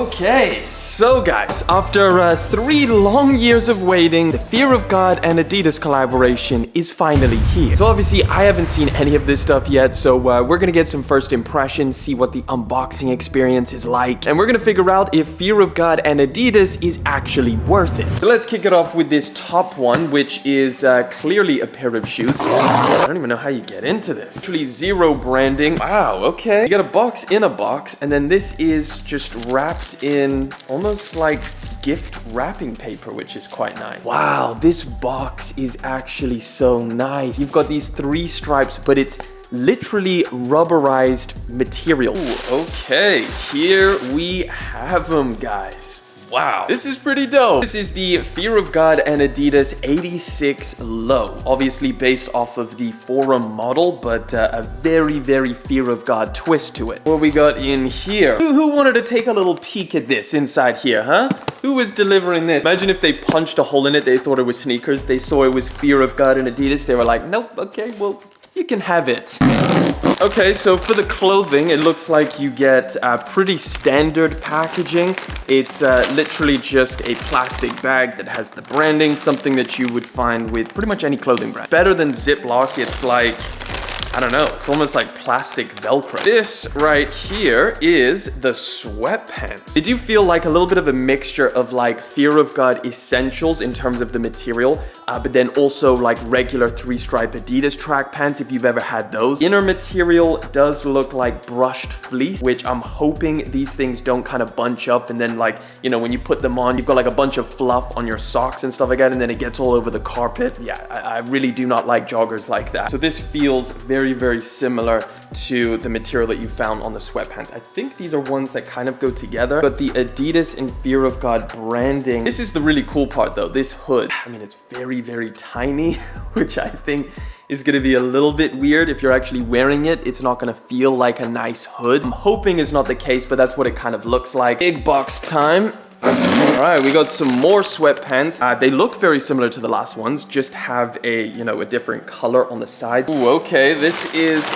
Okay, so guys, after 3 long years of waiting, the Fear of God and Adidas collaboration is finally here. So obviously, I haven't seen any of this stuff yet, so we're gonna get some first impressions, see what the unboxing experience is like, and we're gonna figure out if Fear of God and Adidas is actually worth it. So let's kick it off with this top one, which is clearly a pair of shoes. I don't even know how you get into this. Actually, zero branding. Wow, okay. You got a box in a box, and then this is just wrapped in almost like gift wrapping paper, which is quite nice. Wow, this box is actually so nice. You've got these 3 stripes, but it's literally rubberized material. Ooh, okay, here we have them, guys. Wow, this is pretty dope. This is the Fear of God and Adidas 86 Low. Obviously based off of the Forum model, but a very, very Fear of God twist to it. What we got in here? Who wanted to take a little peek at this inside here, huh? Who was delivering this? Imagine if they punched a hole in it, they thought it was sneakers, they saw it was Fear of God and Adidas, they were like, nope, okay, well, you can have it. Okay, so for the clothing, it looks like you get pretty standard packaging. It's literally just a plastic bag that has the branding, something that you would find with pretty much any clothing brand. Better than Ziploc, it's like, I don't know, it's almost like plastic Velcro. This right here is the sweatpants. They do feel like a little bit of a mixture of like Fear of God essentials in terms of the material, but then also like regular 3-stripe Adidas track pants if you've ever had those. Inner material does look like brushed fleece, which I'm hoping these things don't kind of bunch up and then like, you know, when you put them on, you've got like a bunch of fluff on your socks and stuff like that, and then it gets all over the carpet. Yeah, I really do not like joggers like that. So this feels very, very similar to the material that you found on the sweatpants. I think these are ones that kind of go together, but the Adidas and Fear of God branding. This is the really cool part though, this hood. I mean, it's very, very tiny, which I think is gonna be a little bit weird if you're actually wearing it. It's not gonna feel like a nice hood. I'm hoping is not the case, but that's what it kind of looks like. Big box time. All right, we got some more sweatpants. They look very similar to the last ones, just have a, you know, a different color on the side. Ooh, okay, this is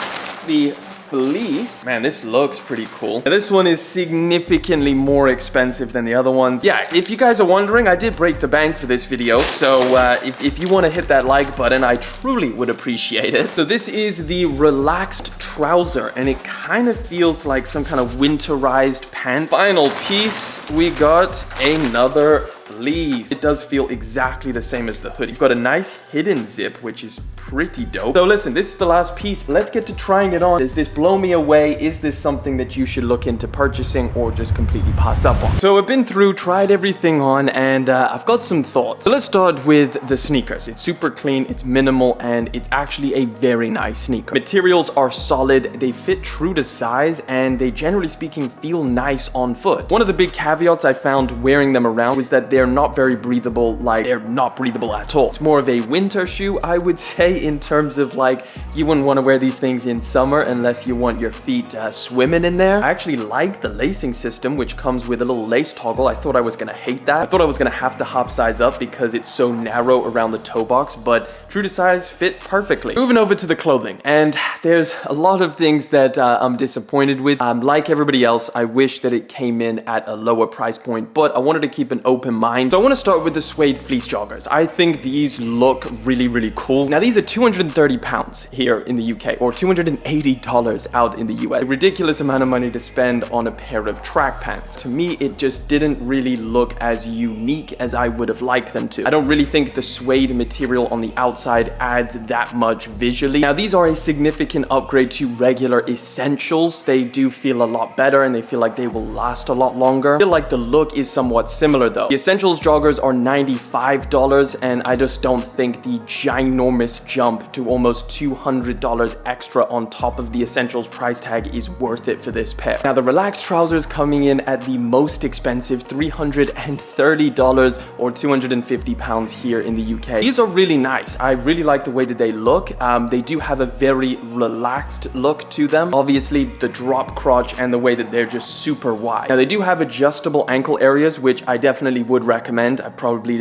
the fleece. Man, this looks pretty cool. Now, this one is significantly more expensive than the other ones. Yeah, if you guys are wondering, I did break the bank for this video, so if you want to hit that like button, I truly would appreciate it. So this is the relaxed trouser, and it kind of feels like some kind of winterized pant. Final piece, we got another fleece. It does feel exactly the same as the hoodie. You've got a nice hidden zip, which is pretty dope. So listen, this is the last piece. Let's get to trying it on. Does this blow me away? Is this something that you should look into purchasing or just completely pass up on? So I've been through, tried everything on, and I've got some thoughts. So let's start with the sneakers. It's super clean, it's minimal, and it's actually a very nice sneaker. Materials are solid, they fit true to size, and they generally speaking feel nice on foot. One of the big caveats I found wearing them around was that they're not very breathable, like they're not breathable at all. It's more of a winter shoe, I would say, in terms of like, you wouldn't want to wear these things in summer unless you want your feet swimming in there. I actually like the lacing system, which comes with a little lace toggle. I thought I was gonna hate that. I thought I was gonna have to half size up because it's so narrow around the toe box, but true to size, fit perfectly. Moving over to the clothing, and there's a lot of things that I'm disappointed with. Like everybody else, I wish that it came in at a lower price point, but I wanted to keep an open mind. So I want to start with the suede fleece joggers. I think these look really, really cool. Now these are 230 pounds here in the UK, or $280 out in the US. A ridiculous amount of money to spend on a pair of track pants. To me, it just didn't really look as unique as I would have liked them to. I don't really think the suede material on the outside adds that much visually. Now these are a significant upgrade to regular essentials. They do feel a lot better and they feel like they will last a lot longer. I feel like the look is somewhat similar though. The essentials joggers are $95, and I just don't think the ginormous jump to almost $200 extra on top of the essentials price tag is worth it for this pair. Now the relaxed trousers coming in at the most expensive $330 or 250 pounds here in the UK. These are really nice. I really like the way that they look. They do have a very relaxed look to them. Obviously the drop crotch and the way that they're just super wide. Now they do have adjustable ankle areas, which I definitely would recommend. I probably,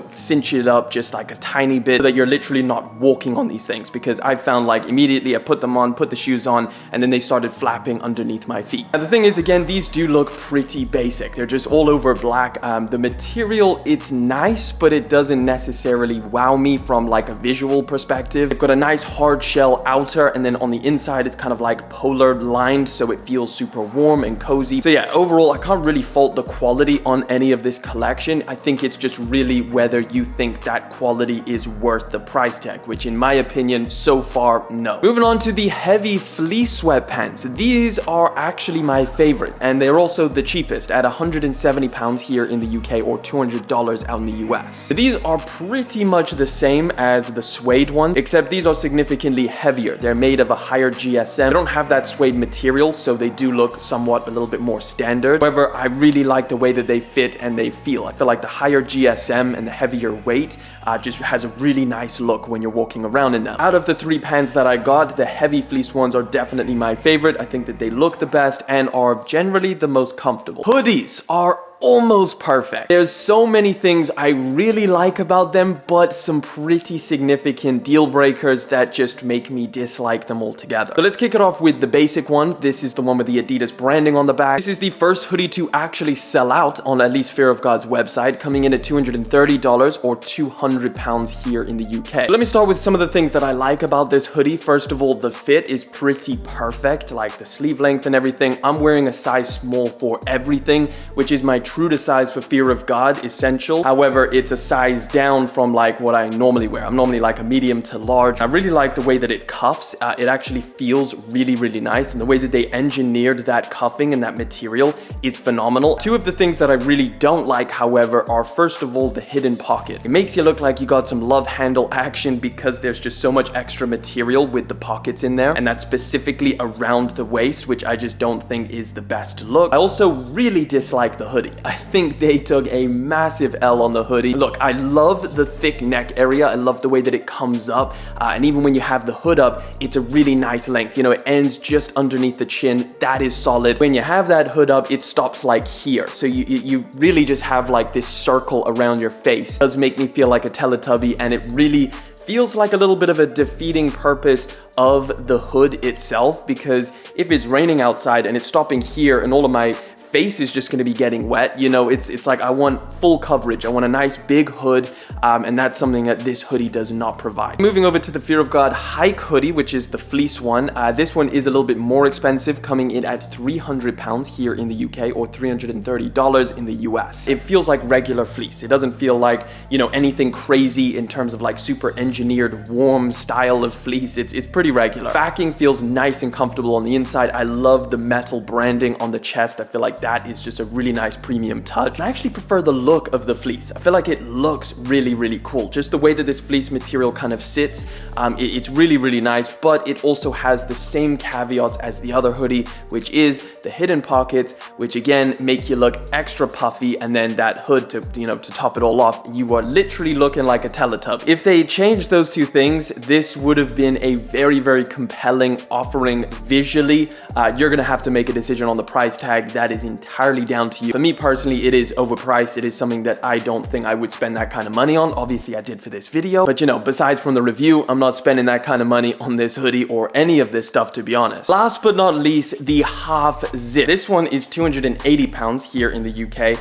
cinch it up just like a tiny bit so that you're literally not walking on these things, because I found like immediately I put them on, put the shoes on, and then they started flapping underneath my feet. And the thing is, again, these do look pretty basic. They're just all over black. The material, it's nice, but it doesn't necessarily wow me from like a visual perspective. They've got a nice hard shell outer, and then on the inside it's kind of like polar lined, so it feels super warm and cozy. So yeah, overall I can't really fault the quality on any of this collection. I think it's just really whether you think that quality is worth the price tag, which in my opinion so far, no. Moving on to the heavy fleece sweatpants. These are actually my favorite, and they're also the cheapest at £170 here in the UK or $200 out in the US. So these are pretty much the same as the suede ones, except these are significantly heavier. They're made of a higher GSM. They don't have that suede material, so they do look somewhat a little bit more standard. However, I really like the way that they fit and they feel. I feel like the higher GSM and the heavier weight just has a really nice look when you're walking around in them. Out of the 3 pants that I got, the heavy fleece ones are definitely my favorite. I think that they look the best and are generally the most comfortable. Hoodies are almost perfect. There's so many things I really like about them, but some pretty significant deal breakers that just make me dislike them altogether. So let's kick it off with the basic one. This is the one with the Adidas branding on the back. This is the first hoodie to actually sell out on at least Fear of God's website, coming in at $230 or £200 here in the UK. So let me start with some of the things that I like about this hoodie. First of all, the fit is pretty perfect, like the sleeve length and everything. I'm wearing a size small for everything, which is my true to size for Fear of God essential. However, it's a size down from like what I normally wear. I'm normally like a medium to large. I really like the way that it cuffs. It actually feels really, really nice, and the way that they engineered that cuffing and that material is phenomenal. Two of the things that I really don't like, however, are first of all the hidden pocket. It makes you look like you got some love handle action because there's just so much extra material with the pockets in there, and that's specifically around the waist, which I just don't think is the best look. I also really dislike the hoodie. I think they took a massive L on the hoodie. Look, I love the thick neck area. I love the way that it comes up. And even when you have the hood up, it's a really nice length. You know, it ends just underneath the chin. That is solid. When you have that hood up, it stops like here. So you really just have like this circle around your face. It does make me feel like a Teletubby, and it really feels like a little bit of a defeating purpose of the hood itself, because if it's raining outside and it's stopping here and all of my face is just going to be getting wet, you know, it's like I want full coverage. I want a nice big hood, and that's something that this hoodie does not provide. Moving over to the Fear of God hike hoodie, which is the fleece one. This one is a little bit more expensive, coming in at £300 here in the UK or $330 in the US. It feels like regular fleece. It doesn't feel like, you know, anything crazy in terms of like super engineered warm style of fleece. It's pretty regular. Backing feels nice and comfortable on the inside. I love the metal branding on the chest. I feel like that is just a really nice premium touch. I actually prefer the look of the fleece. I feel like it looks really, really cool. Just the way that this fleece material kind of sits, it's really, really nice, but it also has the same caveats as the other hoodie, which is the hidden pockets, which again make you look extra puffy, and then that hood to, you know, to top it all off, you are literally looking like a Teletubby. If they changed those two things, this would have been a very, very compelling offering visually. You're gonna have to make a decision on the price tag. That is entirely down to you. For me personally, it is overpriced. It is something that I don't think I would spend that kind of money on. Obviously I did for this video, but you know, besides from the review, I'm not spending that kind of money on this hoodie or any of this stuff, to be honest. Last but not least, the half zip. This one is £280 here in the UK,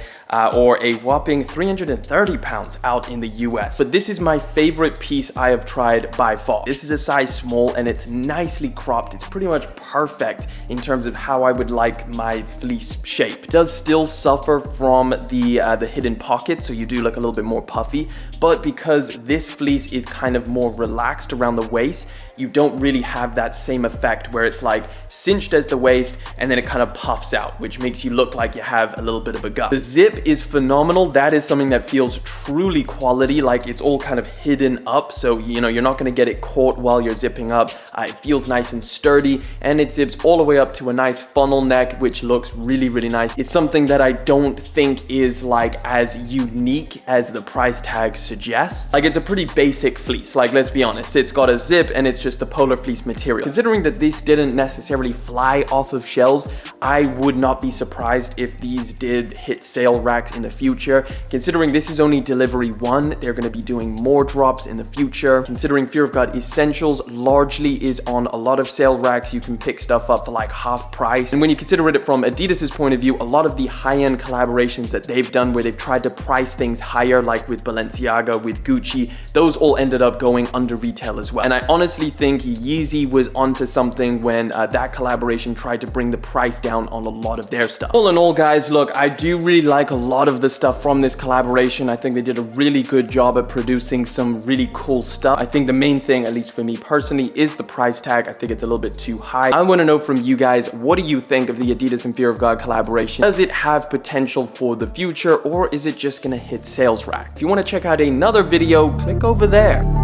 or a whopping £330 out in the US. But this is my favorite piece I have tried by far. This is a size small and it's nicely cropped. It's pretty much perfect in terms of how I would like my fleece shape. It does still suffer from the hidden pocket, so you do look a little bit more puffy, but because this fleece is kind of more relaxed around the waist, you don't really have that same effect where it's like cinched at the waist and then it kind of puffs out, which makes you look like you have a little bit of a gut. The zip is phenomenal. That is something that feels truly quality, like it's all kind of hidden up, so you know, you're not going to get it caught while you're zipping up. It feels nice and sturdy, and it zips all the way up to a nice funnel neck, which looks really really nice. It's something that I don't think is like as unique as the price tag suggests. Like, it's a pretty basic fleece, like, let's be honest. It's got a zip and it's just a polar fleece material. Considering that this didn't necessarily fly off of shelves, I would not be surprised if these did hit sale racks in the future. Considering this is only delivery 1, they're going to be doing more drops in the future. Considering Fear of God Essentials largely is on a lot of sale racks, you can pick stuff up for like half price. And when you consider it from Adidas's point of view, a lot of the high-end collaborations that they've done where they've tried to price things higher, like with Balenciaga, with Gucci, those all ended up going under retail as well. And I honestly think Yeezy was onto something when that collaboration tried to bring the price down on a lot of their stuff. All in all, guys, look, I do really like a lot of the stuff from this collaboration. I think they did a really good job at producing some really cool stuff. I think the main thing, at least for me personally, is the price tag. I think it's a little bit too high. I want to know from you guys, what do you think of the Adidas and Fear of God collaboration? Does it have potential for the future, or is it just gonna hit sales rack? If you want to check out another video, click over there.